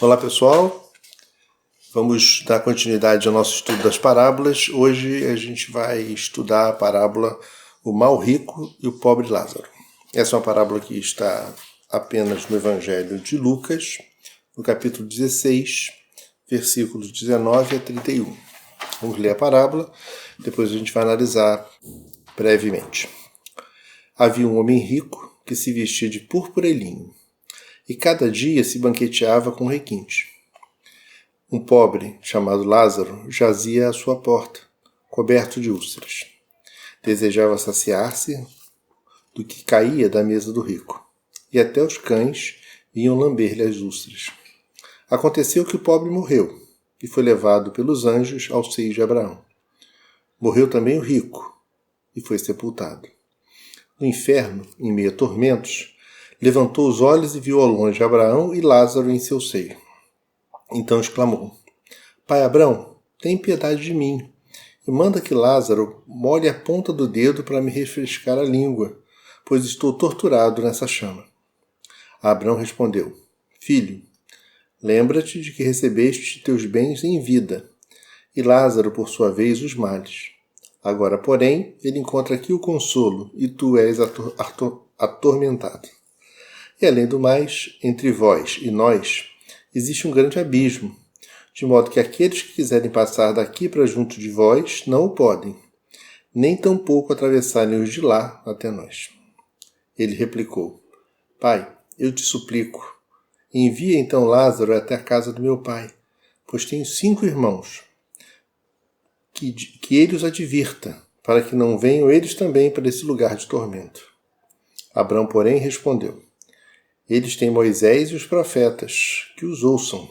Olá pessoal, vamos dar continuidade ao nosso estudo das parábolas. Hoje a gente vai estudar a parábola O Mal Rico e o Pobre Lázaro. Essa é uma parábola que está apenas no Evangelho de Lucas, no capítulo 16, versículos 19 a 31. Vamos ler a parábola, depois a gente vai analisar brevemente. Havia um homem rico que se vestia de púrpura e linho, e cada dia se banqueteava com requinte. Um pobre, chamado Lázaro, jazia à sua porta, coberto de úlceras. Desejava saciar-se do que caía da mesa do rico, e até os cães vinham lamber-lhe as úlceras. Aconteceu que o pobre morreu, e foi levado pelos anjos ao seio de Abraão. Morreu também o rico, e foi sepultado. No inferno, em meio a tormentos, levantou os olhos e viu ao longe Abraão e Lázaro em seu seio. Então exclamou: Pai Abraão, tem piedade de mim, e manda que Lázaro molhe a ponta do dedo para me refrescar a língua, pois estou torturado nessa chama. Abraão respondeu: Filho, lembra-te de que recebeste teus bens em vida, e Lázaro, por sua vez, os males. Agora, porém, ele encontra aqui o consolo, e tu és atormentado. E além do mais, entre vós e nós, existe um grande abismo, de modo que aqueles que quiserem passar daqui para junto de vós não o podem, nem tampouco atravessarem os de lá até nós. Ele replicou: Pai, eu te suplico, envia então Lázaro até a casa do meu pai, pois tenho 5 irmãos, que ele os advirta, para que não venham eles também para esse lugar de tormento. Abraão, porém, respondeu: Eles têm Moisés e os profetas, que os ouçam.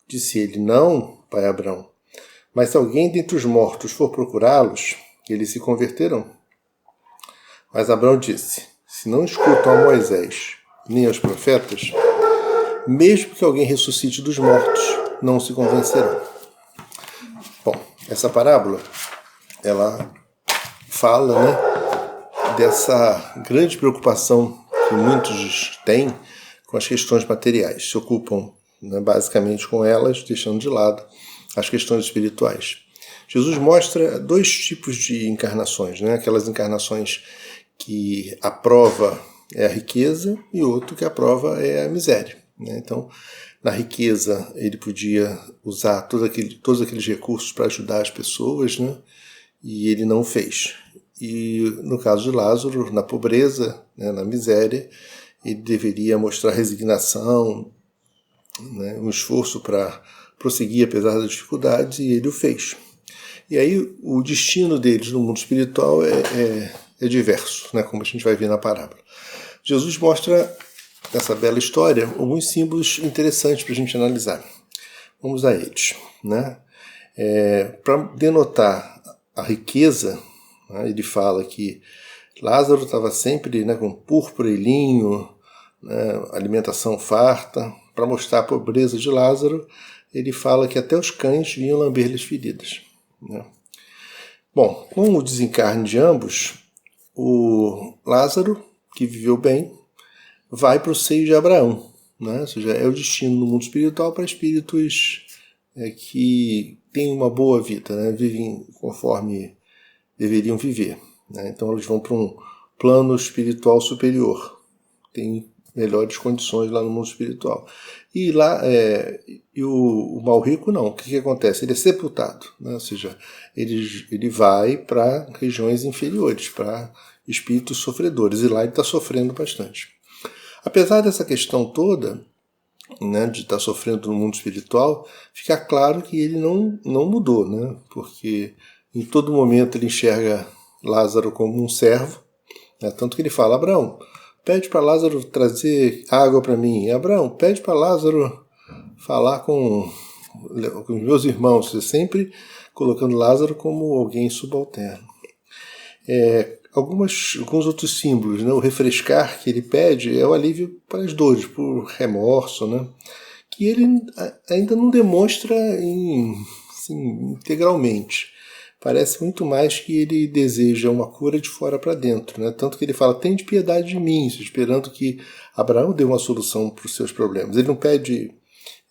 Disse ele: Não, pai Abraão, mas se alguém dentre os mortos for procurá-los, eles se converterão. Mas Abraão disse: Se não escutam a Moisés nem aos profetas, mesmo que alguém ressuscite dos mortos, não se convencerão. Bom, essa parábola, ela fala, dessa grande preocupação que muitos têm com as questões materiais, se ocupam basicamente com elas, deixando de lado as questões espirituais. Jesus mostra 2 tipos de encarnações, aquelas encarnações que a prova é a riqueza e outro que a prova é a miséria. Então, na riqueza, ele podia usar todos aqueles recursos para ajudar as pessoas, e ele não fez. E no caso de Lázaro, na pobreza, na miséria, ele deveria mostrar resignação, um esforço para prosseguir apesar das dificuldades, e ele o fez. E aí o destino deles no mundo espiritual é diverso, como a gente vai ver na parábola. Jesus mostra nessa bela história alguns símbolos interessantes para a gente analisar. Vamos a eles. Para denotar a riqueza, ele fala que Lázaro estava sempre com púrpura e linho, alimentação farta. Para mostrar a pobreza de Lázaro, ele fala que até os cães vinham lamber-lhe as feridas. Bom, com o desencarne de ambos, o Lázaro, que viveu bem, vai para o seio de Abraão. Ou seja, é o destino no mundo espiritual para espíritos que têm uma boa vida, vivem conforme deveriam viver. Então eles vão para um plano espiritual superior, tem melhores condições lá no mundo espiritual. E lá, o mal rico não. O que acontece? Ele é sepultado, ou seja, ele vai para regiões inferiores, para espíritos sofredores, e lá ele está sofrendo bastante. Apesar dessa questão toda, de estar sofrendo no mundo espiritual, fica claro que ele não mudou, porque em todo momento ele enxerga Lázaro como um servo, tanto que ele fala: Abraão, pede para Lázaro trazer água para mim. Abraão, pede para Lázaro falar com os meus irmãos, sempre colocando Lázaro como alguém subalterno. Alguns outros símbolos, o refrescar que ele pede é o alívio para as dores, por remorso, que ele ainda não demonstra integralmente. Parece muito mais que ele deseja uma cura de fora para dentro, Tanto que ele fala: tem piedade de mim, esperando que Abraão dê uma solução para os seus problemas. Ele não pede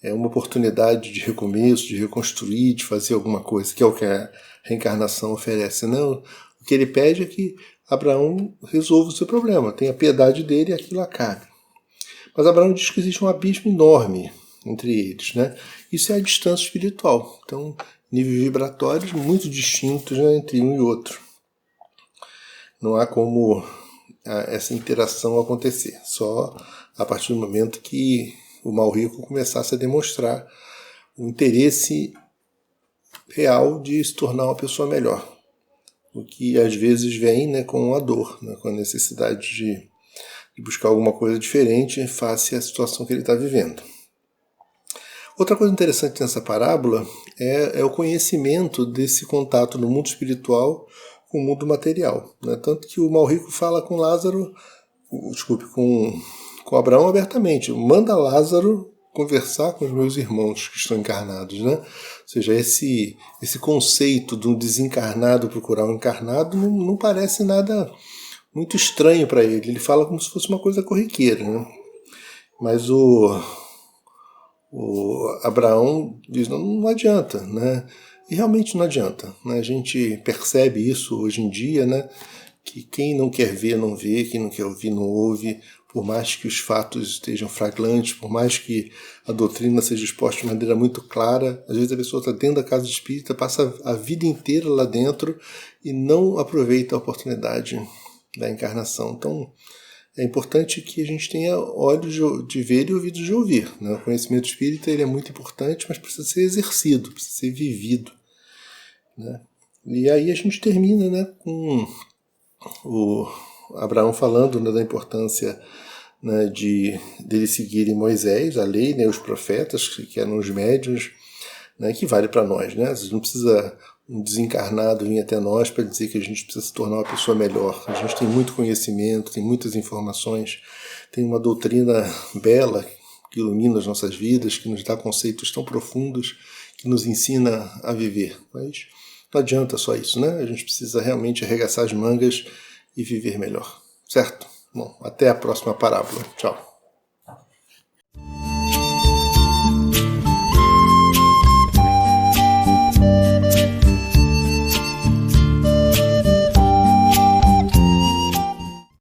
é uma oportunidade de recomeço, de reconstruir, de fazer alguma coisa, que é o que a reencarnação oferece. Não, o que ele pede é que Abraão resolva o seu problema, tenha piedade dele e aquilo acabe. Mas Abraão diz que existe um abismo enorme entre eles, né? Isso é a distância espiritual. Então, níveis vibratórios muito distintos, né, entre um e outro. Não há como essa interação acontecer, só a partir do momento que o mal rico começasse a demonstrar o interesse real de se tornar uma pessoa melhor. O que às vezes vem, né, com a dor, né, com a necessidade de buscar alguma coisa diferente face à situação que ele está vivendo. Outra coisa interessante nessa parábola é o conhecimento desse contato no mundo espiritual com o mundo material, né? Tanto que o mal rico fala com com Abraão abertamente, manda Lázaro conversar com os meus irmãos que estão encarnados, né? Ou seja, esse conceito de um desencarnado procurar um encarnado não parece nada muito estranho para ele. Ele fala como se fosse uma coisa corriqueira, né? Mas o Abraão diz, não adianta, né? E realmente não adianta, né? A gente percebe isso hoje em dia, né? Que quem não quer ver, não vê, quem não quer ouvir, não ouve, por mais que os fatos estejam flagrantes, por mais que a doutrina seja exposta de maneira muito clara, às vezes a pessoa está dentro da casa espírita, passa a vida inteira lá dentro e não aproveita a oportunidade da encarnação. Então, é importante que a gente tenha olhos de ver e ouvidos de ouvir, né? O conhecimento espírita ele é muito importante, mas precisa ser exercido, precisa ser vivido, né? E aí a gente termina, né, com o Abraão falando, né, da importância, né, dele seguirem Moisés, a lei, né, os profetas, que eram os médiuns, né, que vale para nós, né? Não precisa um desencarnado vir até nós para dizer que a gente precisa se tornar uma pessoa melhor. A gente tem muito conhecimento, tem muitas informações, tem uma doutrina bela que ilumina as nossas vidas, que nos dá conceitos tão profundos, que nos ensina a viver. Mas não adianta só isso, né? A gente precisa realmente arregaçar as mangas e viver melhor, certo? Bom, até a próxima parábola. Tchau.